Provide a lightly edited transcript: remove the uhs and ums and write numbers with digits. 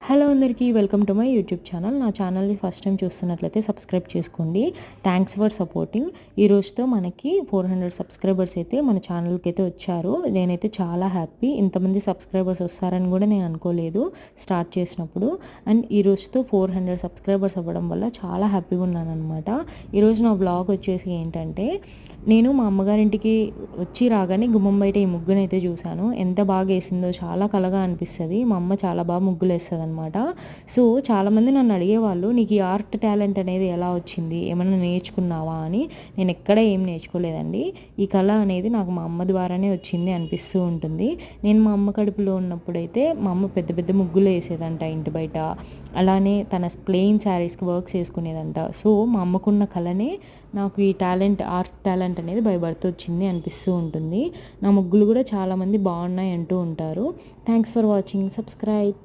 Hello అందరికీ welcome to my YouTube channel. నా ఛానల్ని ఫస్ట్ టైం చూస్తున్నట్లయితే సబ్స్క్రైబ్ చేసుకోండి. Thanks for supporting. ఈ రోజుతో మనకి 400 సబ్స్క్రైబర్స్ అయితే మన ఛానల్కి అయితే వచ్చారు. నేనైతే చాలా హ్యాపీ. ఇంతమంది సబ్స్క్రైబర్స్ వస్తారని కూడా నేను అనుకోలేదు స్టార్ట్ చేసినప్పుడు. అండ్ ఈ రోజుతో 400 సబ్స్క్రైబర్స్ అవ్వడం వల్ల చాలా హ్యాపీగా ఉన్నాను అనమాట. ఈరోజు నా బ్లాగ్ వచ్చేసి ఏంటంటే, నేను మా అమ్మగారింటికి వచ్చి రాగానే గుమ్మం బయట ఈ ముగ్గునైతే చూశాను. ఎంత బాగా వేసిందో, చాలా కలగా అనిపిస్తుంది. మా అమ్మ చాలా బాగా ముగ్గులు వేస్తుంది అనమాట. సో చాలామంది నన్ను అడిగేవాళ్ళు, నీకు ఈ ఆర్ట్ టాలెంట్ అనేది ఎలా వచ్చింది, ఏమైనా నేర్చుకున్నావా అని. నేను ఎక్కడ ఏం నేర్చుకోలేదండి. ఈ కళ అనేది నాకు మా అమ్మ ద్వారానే వచ్చింది అనిపిస్తూ ఉంటుంది. నేను మా అమ్మ కడుపులో ఉన్నప్పుడైతే మా అమ్మ పెద్ద పెద్ద ముగ్గులు వేసేదంట ఇంటి బయట. అలానే తన ప్లెయిన్ శారీస్కి వర్క్స్ వేసుకునేదంట. సో మా అమ్మకున్న కళనే నాకు ఈ టాలెంట్, ఆర్ట్ టాలెంట్ అనేది బై బర్త్ వచ్చింది అనిపిస్తూ ఉంటుంది. నా ముగ్గులు కూడా చాలామంది బాగున్నాయి అంటూ ఉంటారు. Thanks for watching. సబ్స్క్రైబ్.